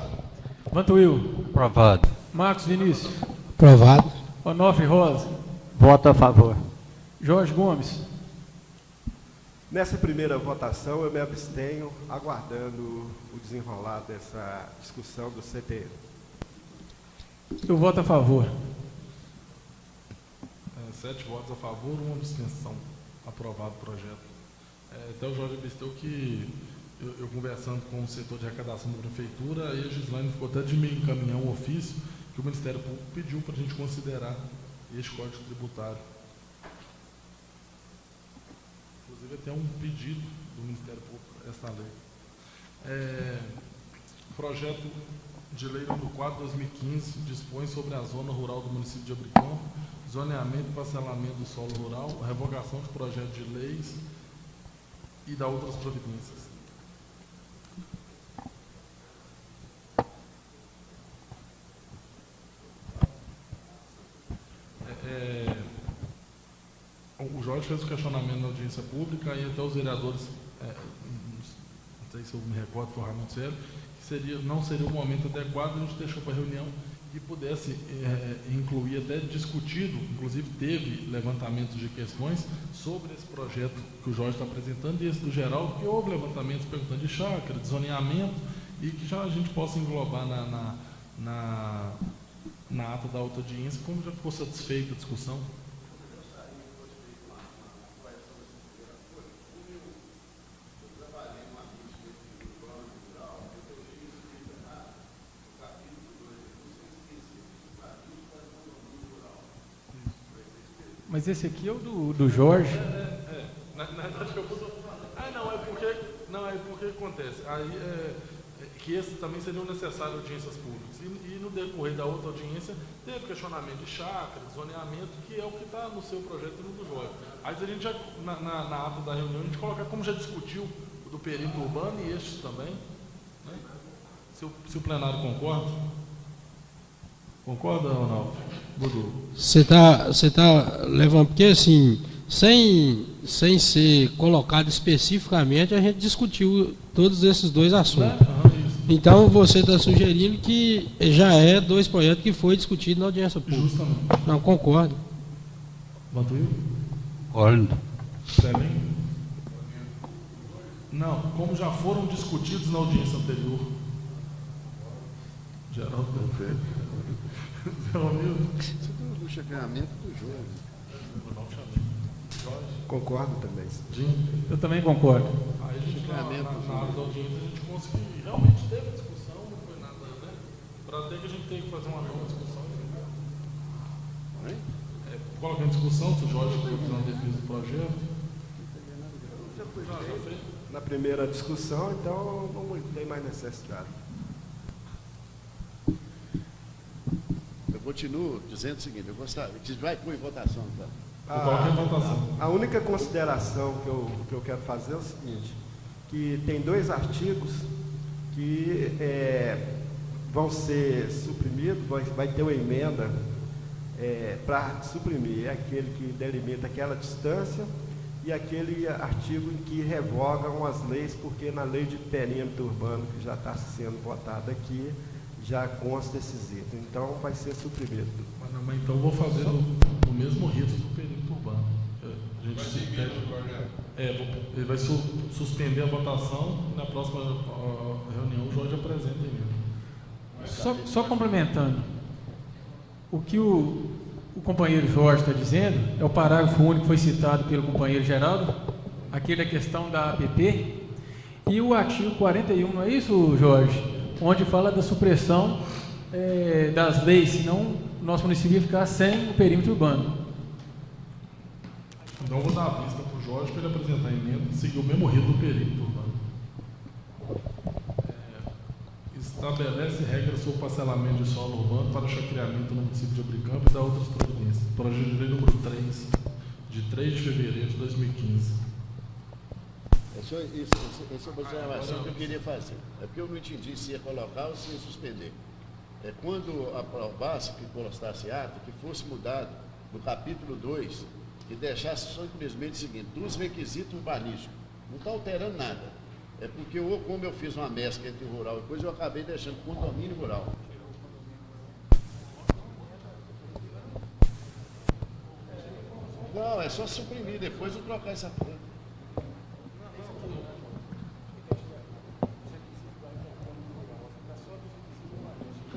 Vantuil. Aprovado. Marcos Vinícius. Aprovado. Onofre Rosa. Voto a favor. Jorge Gomes. Nessa primeira votação, eu me abstenho, aguardando o desenrolar dessa discussão do CTN. Eu voto a favor. 7 votos a favor, 1 abstenção. Aprovado o projeto. Até o Jorge absteu que, eu conversando com o setor de arrecadação da Prefeitura, aí a Gislaine ficou até de me encaminhar um ofício que o Ministério Público pediu para a gente considerar este Código Tributário. Inclusive, até um pedido do Ministério Público, esta lei. O projeto de lei número 4/2015 dispõe sobre a zona rural do município de Abricampo, zoneamento e parcelamento do solo rural, revogação de projetos de leis e da outras providências. O Jorge fez o questionamento na audiência pública e até os vereadores, não sei se eu me recordo, foi realmente sério, que não seria o momento adequado, a gente deixou para a reunião que pudesse incluir, até discutido, inclusive teve levantamentos de questões sobre esse projeto que o Jorge está apresentando e esse do Geraldo, que houve levantamentos perguntando de chácara, de zoneamento, e que já a gente possa englobar na ata da outra audiência, como já ficou satisfeita a discussão. Mas esse aqui é o do Jorge. Na verdade, eu vou... Não, é porque acontece. Aí, que esse também seriam necessárias audiências públicas. E no decorrer da outra audiência, teve questionamento de chácara, de zoneamento, que é o que está no seu projeto e no do Jorge. Aí a gente já, na ata da reunião, a gente coloca como já discutiu o do perímetro urbano e estes também. Né? Se o plenário concorda. Concorda, Ronaldo? Budu? Você tá levando, porque assim, sem ser colocado especificamente, a gente discutiu todos esses dois assuntos. Então você está sugerindo que já é dois projetos que foi discutido na audiência pública. Justamente. Não, concordo. Vantuil? Concordo. Celinho? Não, como já foram discutidos na audiência anterior. Geraldo. Zé Romildo? Do checamento do jogo. Concordo também. Eu também concordo. Aí a gente, na área da audiência, a gente conseguiu. Realmente teve discussão, não foi nada, né? Para ter que a gente tem que fazer uma nova discussão. Coloca em discussão se o Jorge foi na defesa do projeto. Já fez. Na primeira discussão, então não tem mais necessidade. Eu continuo dizendo o seguinte, eu gostaria, que vai pôr em votação, tá? Coloca em votação. A única consideração que eu quero fazer é o seguinte, que tem dois artigos que vão ser suprimidos, vai ter uma emenda para suprimir aquele que delimita aquela distância e aquele artigo em que revogam as leis, porque na lei de perímetro urbano que já está sendo votada aqui, já consta esses itens. Então vai ser suprimido. Mas então eu vou fazer no mesmo rito do perímetro urbano. A gente se pede. Ele vai suspender a votação e na próxima reunião o Jorge apresenta a emenda. Só complementando, o que o companheiro Jorge está dizendo é o parágrafo único que foi citado pelo companheiro Geraldo, aquele da questão da APP, e o artigo 41, não é isso, Jorge? Onde fala da supressão das leis, senão o nosso município ia ficar sem o perímetro urbano. Então eu vou dar a vista para o Jorge para ele apresentar a emenda e seguir o mesmo rito do perímetro urbano. Estabelece regras sobre parcelamento de solo urbano para o chacreamento no município de Abricampo e da outras providências. Projeto de lei número 3, de 3 de fevereiro de 2015. Essa é uma observação que eu queria fazer. É porque eu não entendi se ia colocar ou se ia suspender. Quando aprovasse, que constasse ata, que fosse mudado no capítulo 2, que deixasse simplesmente o seguinte, dos requisitos urbanísticos. Não está alterando nada. É porque, como eu fiz uma mescla entre rural e coisa, eu acabei deixando condomínio rural. Não, é só suprimir, depois eu trocar essa coisa.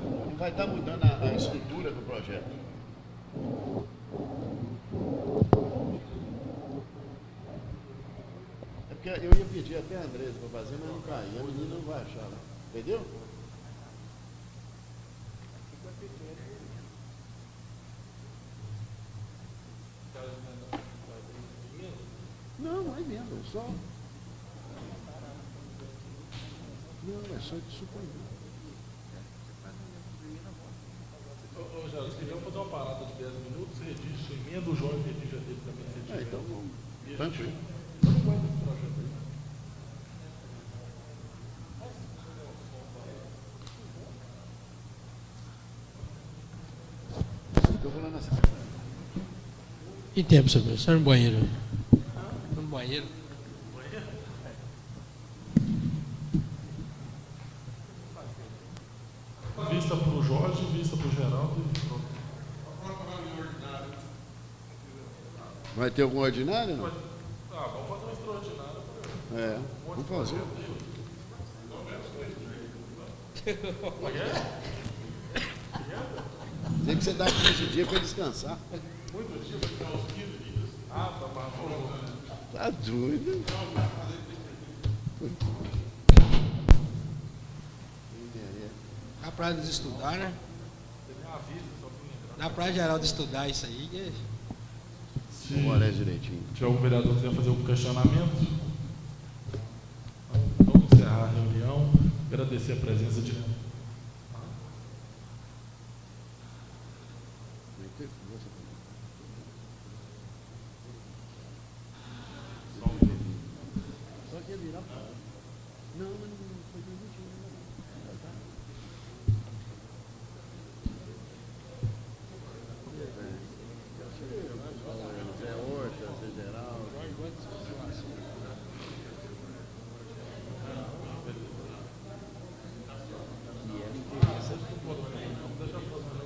Não vai estar mudando a estrutura do projeto. É porque eu ia pedir até a Andresa para fazer, mas não cai. A menina não vai achar lá. Entendeu? Não, não é emenda, só. Não, é só de suprimir. Ô, Geraldo, se quiser, eu vou fazer uma parada de 10 minutos, redige sua emenda, o Jorge redige a dele também. Então vamos. Tranquilo. Eu não gosto desse projeto aí. Estou falando assim. Em tempo, senhor. Sai no banheiro. No banheiro. Vista para o Jorge, vista para o Geraldo e pronto. Vai ter algum ordinário? Não? Vamos fazer um extraordinário. Vamos fazer. Tem que você dá 15 dias para descansar. Muitos dias vai ficar uns 15 dias. Ah, tá bom. Tá doido. Dá pra eles estudar, né? Dá pra Geraldo estudar isso aí. Se Olha direitinho. tiver algum vereador que quiser fazer algum questionamento, então, vamos encerrar a reunião. Agradecer a presença de... Zé Horta, Zé Geraldo.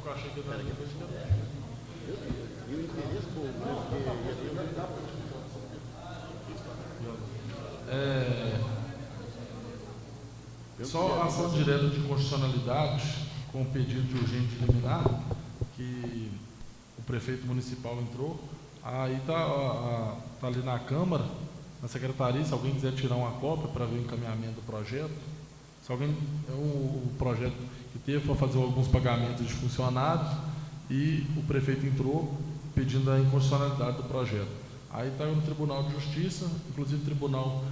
Eu achei que não era E o interesse bom, né? Porque ia dar Só a ação direta de constitucionalidade, com o pedido de urgente liminar, que o prefeito municipal entrou, aí está ali na Câmara, na Secretaria, se alguém quiser tirar uma cópia para ver o encaminhamento do projeto. Se alguém, o projeto que teve para fazer alguns pagamentos de funcionários e o prefeito entrou pedindo a inconstitucionalidade do projeto. Aí está no Tribunal de Justiça, inclusive o Tribunal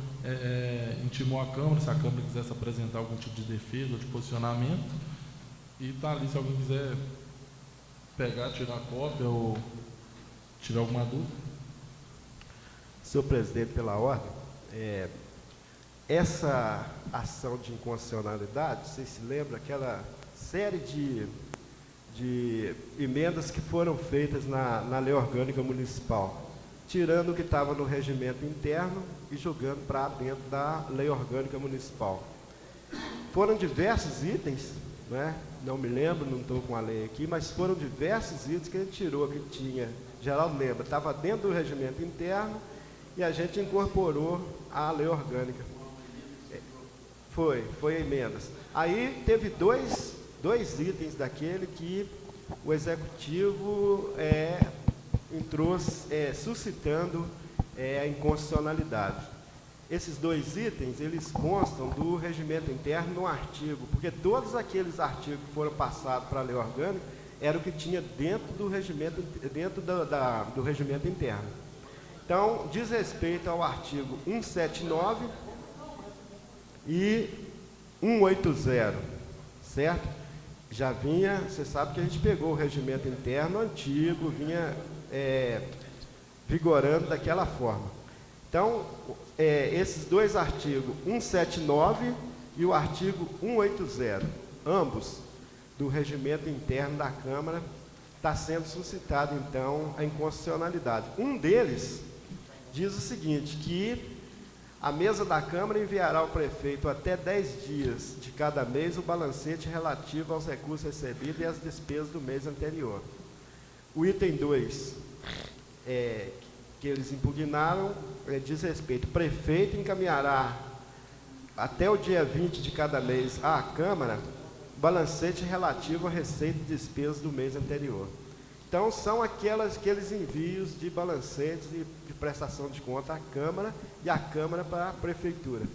intimou a Câmara, se a Câmara quisesse apresentar algum tipo de defesa ou de posicionamento, e está ali se alguém quiser pegar, tirar a cópia ou tiver alguma dúvida. Senhor presidente, pela ordem, essa ação de inconstitucionalidade, vocês se lembram aquela série de emendas que foram feitas na lei orgânica municipal, tirando o que estava no regimento interno e jogando para dentro da lei orgânica municipal. Foram diversos itens, né? Não me lembro, não estou com a lei aqui, mas foram diversos itens que a gente tirou, que tinha, Geraldo lembra, estava dentro do regimento interno e a gente incorporou a lei orgânica. Foi emendas. Aí teve dois itens daquele que o Executivo entrou suscitando a inconstitucionalidade. Esses dois itens, eles constam do regimento interno no artigo, porque todos aqueles artigos que foram passados para a lei orgânica eram o que tinha dentro do regimento, do regimento interno. Então, diz respeito ao artigo 179 e 180, certo? Já vinha, você sabe que a gente pegou o regimento interno antigo, vinha vigorando daquela forma. Então, esses dois artigos, 179 e o artigo 180, ambos do regimento interno da Câmara, está sendo suscitado, então, a inconstitucionalidade. Um deles diz o seguinte, que a mesa da Câmara enviará ao prefeito até 10 dias de cada mês o balancete relativo aos recursos recebidos e às despesas do mês anterior. O item 2, que eles impugnaram, diz respeito, o prefeito encaminhará até o dia 20 de cada mês à Câmara balancete relativo à receita e despesas do mês anterior. Então, são aqueles envios de balancetes e de prestação de conta à Câmara e à Câmara para a Prefeitura.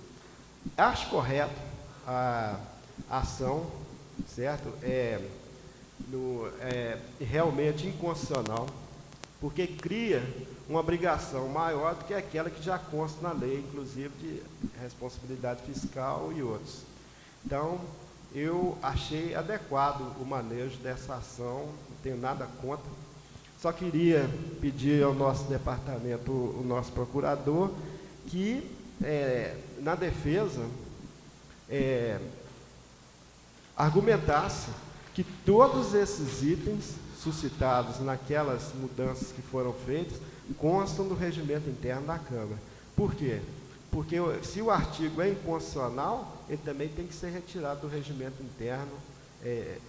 Acho correto a ação, certo? Realmente inconstitucional, porque cria uma obrigação maior do que aquela que já consta na lei, inclusive de responsabilidade fiscal e outros. Então, eu achei adequado o manejo dessa ação, não tenho nada contra. Só queria pedir ao nosso departamento, o nosso procurador, que na defesa argumentasse que todos esses itens suscitados naquelas mudanças que foram feitas constam do regimento interno da Câmara. Por quê? Porque se o artigo é inconstitucional, ele também tem que ser retirado do regimento interno,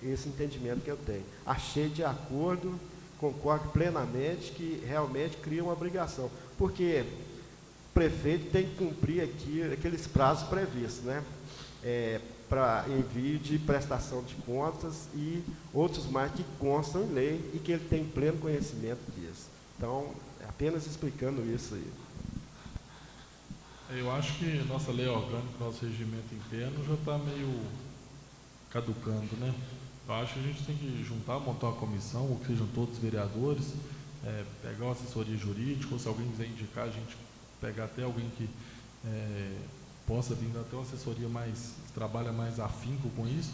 esse entendimento que eu tenho. Achei de acordo, concordo plenamente que realmente cria uma obrigação, porque o prefeito tem que cumprir aqueles prazos previstos, né? para envio de prestação de contas e outros mais que constam em lei e que ele tem pleno conhecimento disso. Então, apenas explicando isso aí. Eu acho que nossa lei orgânica, nosso regimento interno já está meio caducando, né? Eu acho que a gente tem que juntar, montar uma comissão, ou que sejam todos os vereadores, pegar uma assessoria jurídica, ou se alguém quiser indicar, a gente pegar até alguém que possa vir até uma assessoria que trabalha mais afinco com isso.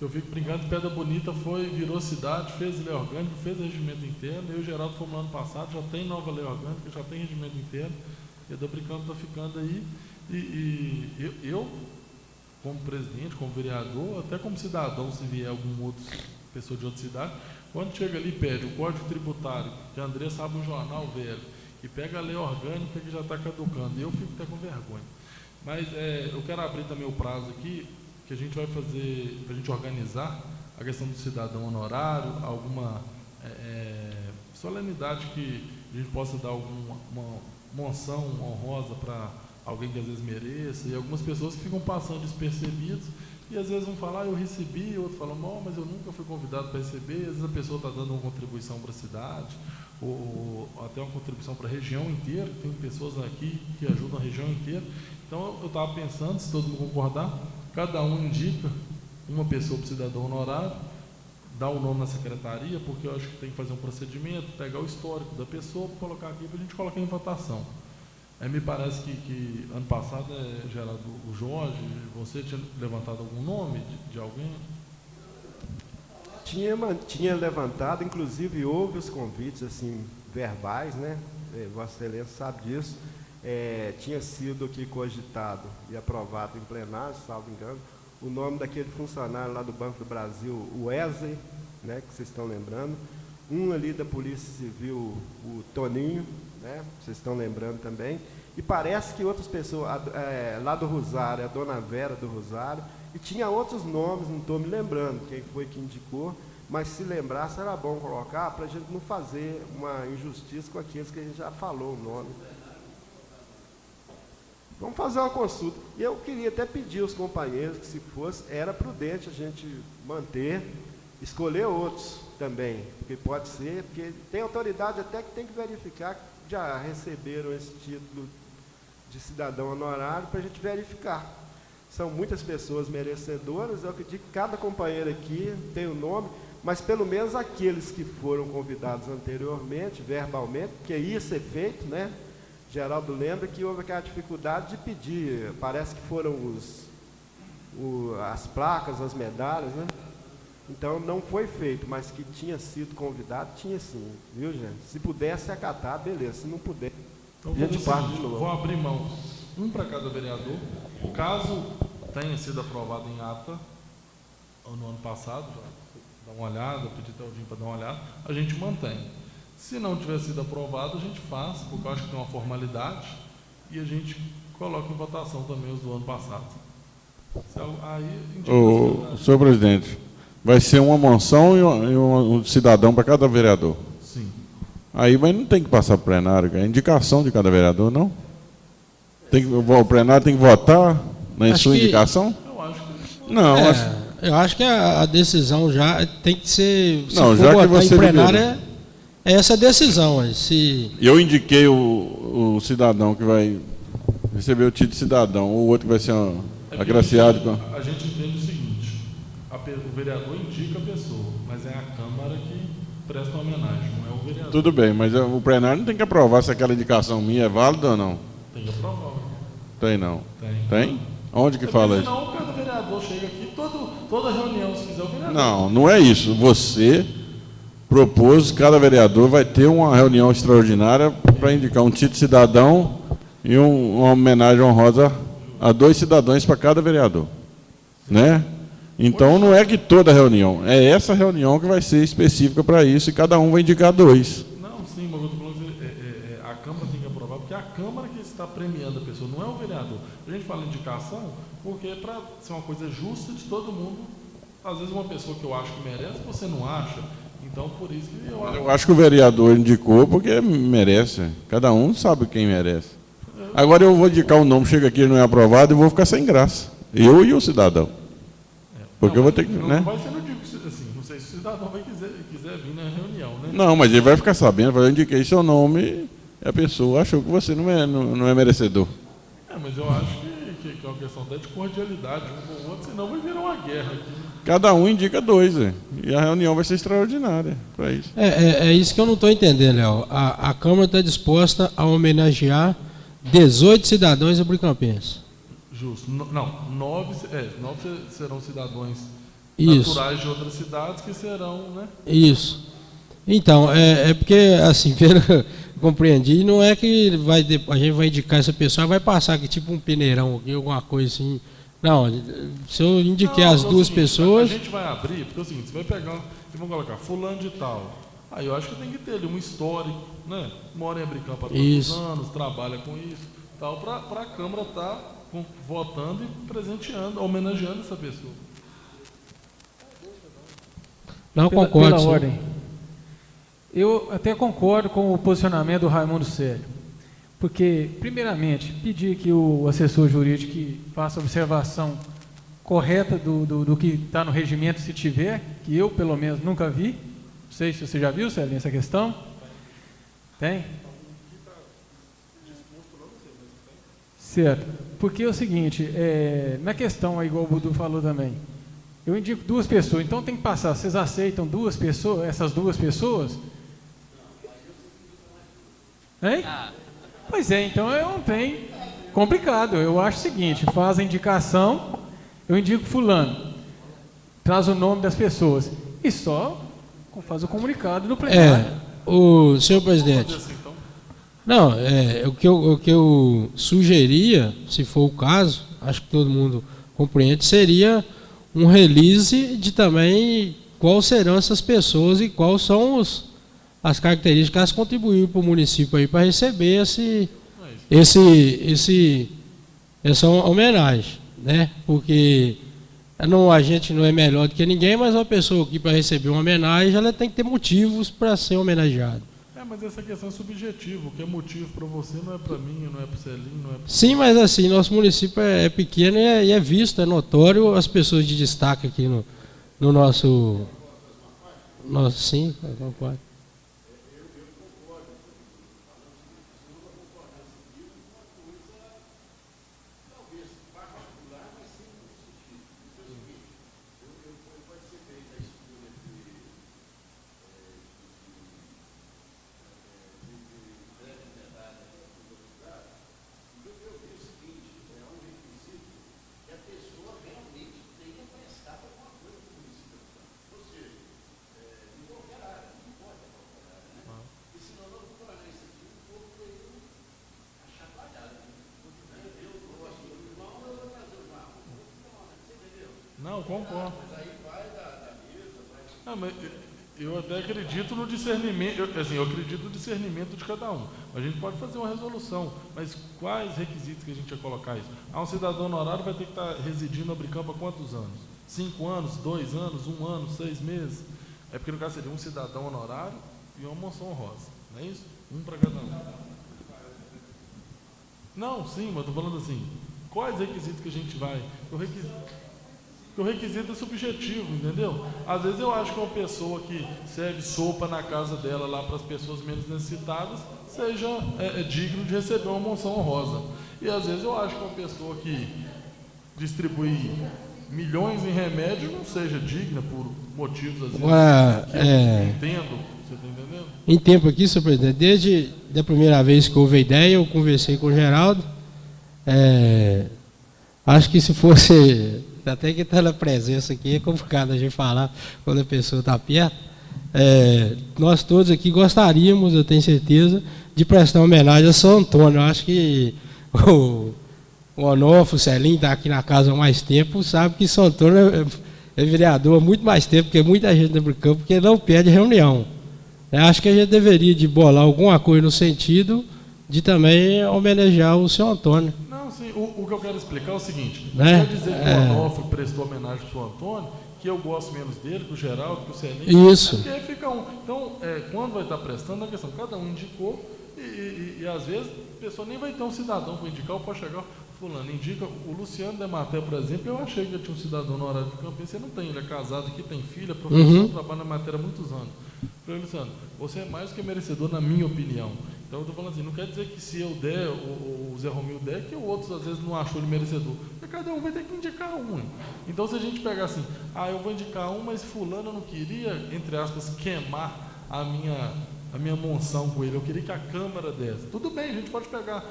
Eu fico brincando, Pedra Bonita virou cidade, fez lei orgânica, fez regimento interno. Eu e o Geraldo fomos no ano passado, já tem nova lei orgânica, já tem regimento interno. E a da Abricampo está ficando aí. E eu, como presidente, como vereador, até como cidadão, se vier alguma outra pessoa de outra cidade, quando chega ali e pede o Código Tributário, que a André sabe um jornal velho, e pega a lei orgânica que já está caducando, eu fico até com vergonha. Mas eu quero abrir também o prazo aqui, que a gente vai fazer, para a gente organizar a questão do cidadão honorário, alguma solenidade que a gente possa dar alguma menção honrosa para alguém que às vezes mereça, e algumas pessoas que ficam passando despercebidos, e às vezes vão falar, eu recebi, outro fala, não, mas eu nunca fui convidado para receber, às vezes a pessoa está dando uma contribuição para a cidade, ou até uma contribuição para a região inteira, tem pessoas aqui que ajudam a região inteira. Então eu estava pensando, se todo mundo concordar, cada um indica uma pessoa para o cidadão honorário, dá o nome na secretaria, porque eu acho que tem que fazer um procedimento, pegar o histórico da pessoa, colocar aqui para a gente colocar em votação. Me parece que ano passado, Geraldo, o Jorge, você tinha levantado algum nome de alguém? Tinha levantado, inclusive houve os convites assim, verbais, né? Vossa Excelência sabe disso. Tinha sido aqui cogitado e aprovado em plenário, salvo engano, o nome daquele funcionário lá do Banco do Brasil, o Wesley, né, que vocês estão lembrando, um ali da Polícia Civil, o Toninho, né, vocês estão lembrando também, e parece que outras pessoas, lá do Rosário, a Dona Vera do Rosário, e tinha outros nomes, não estou me lembrando quem foi que indicou, mas se lembrasse era bom colocar para a gente não fazer uma injustiça com aqueles que a gente já falou o nome. Vamos fazer uma consulta. E eu queria até pedir aos companheiros que, se fosse, era prudente a gente manter, escolher outros também, porque pode ser, porque tem autoridade até que tem que verificar que já receberam esse título de cidadão honorário para a gente verificar. São muitas pessoas merecedoras, eu acredito que cada companheiro aqui tem o nome, mas pelo menos aqueles que foram convidados anteriormente, verbalmente, porque ia ser feito, né? Geraldo lembra que houve aquela dificuldade de pedir, parece que foram as placas, as medalhas, né? Então não foi feito, mas que tinha sido convidado, tinha sim, viu, gente? Se pudesse acatar, beleza, se não puder, então, a gente parte de novo. Vou abrir mão, um para cada vereador. Caso tenha sido aprovado em ata, ou no ano passado, dá uma olhada, pedir até o Dinho para dar uma olhada, a gente mantém. Se não tiver sido aprovado, a gente faz, porque eu acho que tem uma formalidade, e a gente coloca em votação também os do ano passado. Senhor presidente, vai ser uma menção e um cidadão para cada vereador. Sim. Aí, mas não tem que passar para o plenário, é indicação de cada vereador, não? O plenário tem que votar na sua indicação? Eu acho que... Não, eu acho que a decisão já tem que ser... Se não, for já que votar você em plenário, é essa decisão. Eu indiquei o cidadão que vai receber o título de cidadão, ou o outro que vai ser agraciado. A gente entende o seguinte, o vereador indica a pessoa, mas é a Câmara que presta uma homenagem, não é o vereador. Tudo bem, mas o plenário não tem que aprovar se aquela indicação minha é válida ou não. Tem que aprovar. Tem não. Tem? Onde que fala isso? Não, cada vereador chega aqui, toda reunião, se quiser, o vereador. Não é isso. Você propôs, cada vereador vai ter uma reunião extraordinária para indicar um título de cidadão e uma homenagem honrosa a 2 cidadãos para cada vereador. Né? Então não é que toda reunião, é essa reunião que vai ser específica para isso e cada um vai indicar 2. Não, sim, mas eu estou falando que a Câmara tem que aprovar, porque é a Câmara que está premiando a pessoa, não é o vereador. A gente fala indicação porque é para ser uma coisa justa de todo mundo. Às vezes uma pessoa que eu acho que merece, você não acha. Então, por isso que eu acho que o vereador indicou porque merece. Cada um sabe quem merece. Agora eu vou indicar um nome, chega aqui e não é aprovado, e vou ficar sem graça. Eu e o cidadão. Porque eu vou ter que, não né? vai ser no dia, assim, não sei se o cidadão vai quiser vir na reunião, né? Não, mas ele vai ficar sabendo, eu indiquei seu nome e a pessoa achou que você não é merecedor. Mas eu acho que é uma questão até de cordialidade um com o outro, senão vai virar uma guerra aqui. Cada um indica 2, e a reunião vai ser extraordinária para isso. É isso que eu não estou entendendo, Léo. A Câmara está disposta a homenagear 18 cidadãos abricampenses. Justo. Não, 9 serão cidadãos Isso. naturais de outras cidades que serão, né? Isso. Então, é porque, assim, pelo que eu compreendi, não é que a gente vai indicar essa pessoa, vai passar aqui tipo um peneirão aqui, alguma coisa assim. Não, se eu indiquei as duas pessoas... A gente vai abrir, porque é o seguinte, você vai pegar e vamos colocar fulano de tal. Aí eu acho que tem que ter ali um histórico, né? Mora em Abricampo há tantos anos, trabalha com isso, tal, para a Câmara estar votando e presenteando, homenageando essa pessoa. Não concordo. Pela sim. ordem. Eu até concordo com o posicionamento do Raimundo Célio. Porque, primeiramente, pedir que o assessor jurídico que faça a observação correta do que está no regimento, se tiver, que eu, pelo menos, nunca vi. Não sei se você já viu, Célio, essa questão. Tem? Certo. Porque é o seguinte, na questão, aí, igual o Budu falou também, eu indico 2 pessoas, então tem que passar. Vocês aceitam 2 pessoas, essas 2 pessoas? Hein? Pois é, então é um trem complicado. Eu acho o seguinte, faz a indicação, eu indico fulano, traz o nome das pessoas e só faz o comunicado no plenário. O senhor presidente, não, o que eu sugeria, se for o caso, acho que todo mundo compreende, seria um release de também quais serão essas pessoas e quais são as características que elas contribuíram para o município aí para receber essa homenagem, né? Porque a gente não é melhor do que ninguém, mas uma pessoa aqui para receber uma homenagem, ela tem que ter motivos para ser homenageada. Mas essa questão é subjetiva. O que é motivo para você não é para mim, não é para o Celinho, não é para... Sim, mas assim, nosso município é pequeno e é visto, é notório as pessoas de destaque aqui no nosso... Sim, eu concordo. Não, concordo. Não, mas eu até acredito no discernimento, eu acredito no discernimento de cada um. A gente pode fazer uma resolução, mas quais requisitos que a gente ia colocar isso? Um cidadão honorário vai ter que estar residindo no Abricampo há quantos anos? 5 anos, 2 anos, 1 ano, 6 meses? É porque no caso seria um cidadão honorário e uma menção honrosa, não é isso? Um para cada um. Não, sim, mas estou falando assim, quais requisitos que a gente vai... O requisito é subjetivo, entendeu? Às vezes eu acho que uma pessoa que serve sopa na casa dela lá para as pessoas menos necessitadas seja digno de receber uma menção honrosa. E às vezes eu acho que uma pessoa que distribui milhões em remédio não seja digna por motivos, às vezes, que eu entendo. Você está entendendo? Em tempo aqui, senhor presidente, desde a primeira vez que houve a ideia, eu conversei com o Geraldo. Acho que se fosse... Até que está na presença aqui, é complicado a gente falar quando a pessoa está perto. Nós todos aqui gostaríamos, eu tenho certeza, de prestar homenagem a São Antônio. Eu acho que o Onofre, o Celinho, está aqui na casa há mais tempo, sabe que São Antônio é vereador há muito mais tempo, porque muita gente no Abricampo, porque não perde reunião. Acho que a gente deveria de bolar alguma coisa no sentido de também homenagear o seu Antônio. Não, sim, o que eu quero explicar é o seguinte, né? Quer dizer que o Onofre prestou homenagem para o seu Antônio, que eu gosto menos dele, que o Geraldo, que o Celinho. Isso. Porque aí fica um. Então, quando vai estar prestando, a questão, cada um indicou, e às vezes a pessoa nem vai ter um cidadão para indicar, ou pode chegar, fulano indica, o Luciano Dematé, por exemplo, eu achei que eu tinha um cidadão na hora de campo, você não tem, ele é casado aqui, tem filha, professor, trabalha na matéria há muitos anos. Eu falei, Luciano, você é mais do que merecedor, na minha opinião. Então eu estou falando assim, não quer dizer que se eu der, o Zé Romil der, que o outro às vezes não achou ele merecedor. Porque cada um vai ter que indicar um. Hein? Então se a gente pegar assim, eu vou indicar um, mas fulano eu não queria, entre aspas, queimar a minha monção com ele, eu queria que a Câmara desse. Tudo bem, a gente pode pegar,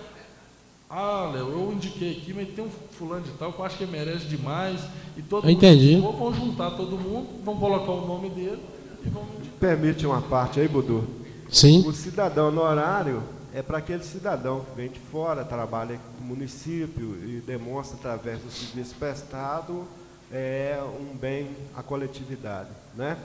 Léo, eu indiquei aqui, mas tem um fulano de tal que eu acho que ele merece demais, e todo mundo vão juntar todo mundo, vão colocar o nome dele e vão indicar. Permite uma parte aí, Budu? Sim. O cidadão honorário é para aquele cidadão que vem de fora, trabalha no município e demonstra através do serviço prestado um bem à coletividade, né?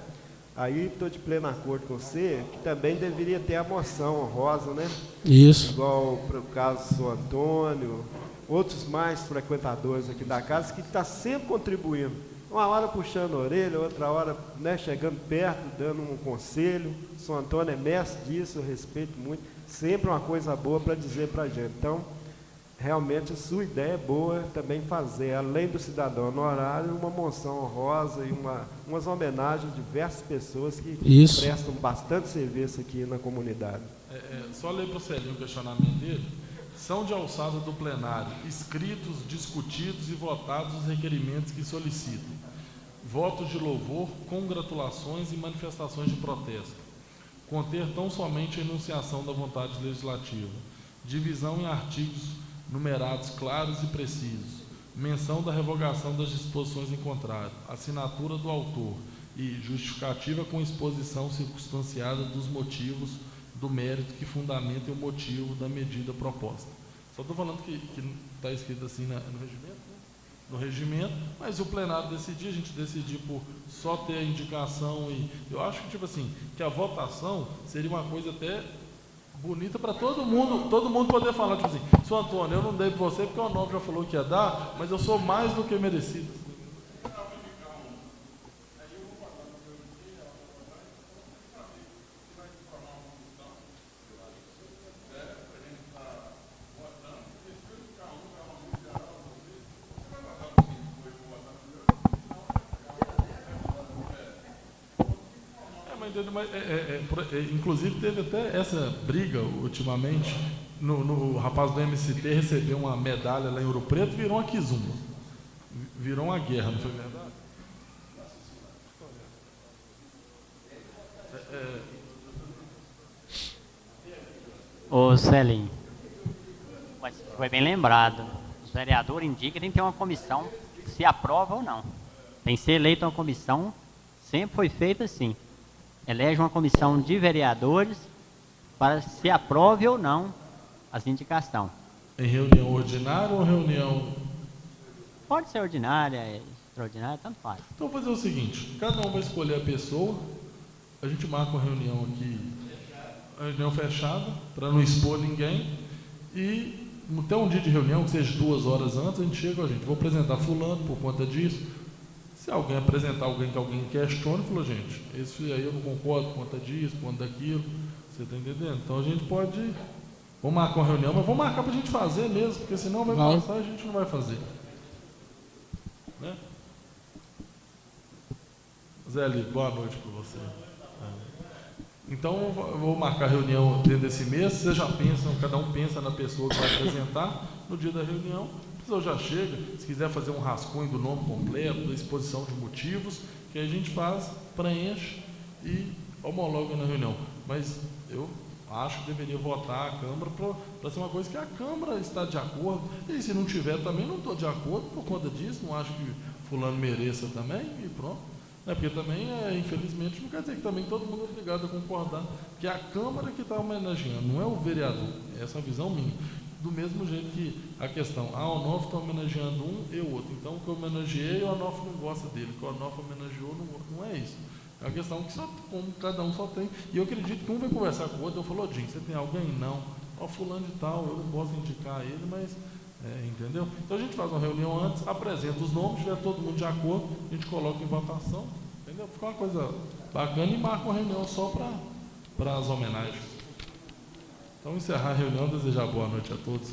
Aí estou de pleno acordo com você, que também deveria ter a moção honrosa, né? Isso. Igual para o caso do São Antônio, outros mais frequentadores aqui da casa, que está sempre contribuindo. Uma hora puxando a orelha, outra hora, né, chegando perto, dando um conselho. São Antônio é mestre disso, eu respeito muito. Sempre uma coisa boa para dizer para a gente. Então, realmente a sua ideia é boa também fazer, além do cidadão honorário, uma moção honrosa e umas homenagens a diversas pessoas que prestam bastante serviço aqui na comunidade. Só ler para o Celinho o questionamento dele. São de alçada do plenário, escritos, discutidos e votados os requerimentos que solicitam. Votos de louvor, congratulações e manifestações de protesto. Conter tão somente a enunciação da vontade legislativa. Divisão em artigos numerados claros e precisos. Menção da revogação das disposições em contrário. Assinatura do autor e justificativa com exposição circunstanciada dos motivos do mérito que fundamentem o motivo da medida proposta. Só estou falando que está escrito assim no regimento, né? No regimento, mas o plenário decidir, a gente decidir por só ter a indicação, e eu acho que, tipo assim, que a votação seria uma coisa até bonita para todo mundo poder falar, tipo assim, São Antônio, eu não dei para você porque o Onofre já falou que ia dar, mas eu sou mais do que merecido. Mas, inclusive teve até essa briga ultimamente, o rapaz do MST recebeu uma medalha lá em Ouro Preto, virou uma quizumba, virou uma guerra, não foi verdade? Ô Celinho, mas foi bem lembrado, os vereadores indicam que tem que ter uma comissão, se aprova ou não, tem que ser eleita uma comissão, sempre foi feito assim. Elege uma comissão de vereadores para se aprove ou não as indicações. Em reunião ordinária ou reunião... Pode ser ordinária, extraordinária, tanto faz. Então, vou fazer o seguinte, cada um vai escolher a pessoa, a gente marca uma reunião aqui, uma reunião fechada, para não expor ninguém, e até um dia de reunião, que seja 2 horas antes, a gente chega, vou apresentar fulano por conta disso. Se alguém apresentar alguém que alguém questione, falou, gente, esse aí eu não concordo por conta disso, por conta daquilo, você está entendendo? Então a gente pode, vamos marcar uma reunião, mas vamos marcar para a gente fazer mesmo, porque senão vai passar e a gente não vai fazer. Né? Zé Ali, boa noite para você. Então eu vou marcar a reunião dentro desse mês, vocês já pensam, cada um pensa na pessoa que vai apresentar no dia da reunião. A pessoa já chega, se quiser fazer um rascunho do nome completo, da exposição de motivos, que a gente faz, preenche e homologa na reunião. Mas eu acho que deveria votar a Câmara para ser uma coisa que a Câmara está de acordo. E se não tiver também, não estou de acordo por conta disso, não acho que fulano mereça também, e pronto. Porque também, infelizmente, não quer dizer que também todo mundo é obrigado a concordar, que é a Câmara que está homenageando, não é o vereador. Essa é a visão minha. Do mesmo jeito que a questão, o Onofre está homenageando um e o outro. Então, o que eu homenageei, o Onofre não gosta dele. O que o Onofre homenageou, não é isso. É uma questão que como cada um só tem. E eu acredito que um vai conversar com o outro. Eu falo, Jim, você tem alguém? Não. Fulano de tal, eu não posso indicar ele, mas... entendeu? Então, a gente faz uma reunião antes, apresenta os nomes, tiver todo mundo de acordo, a gente coloca em votação, entendeu? Fica uma coisa bacana e marca uma reunião só para as homenagens. Então, encerrar a reunião, desejar boa noite a todos.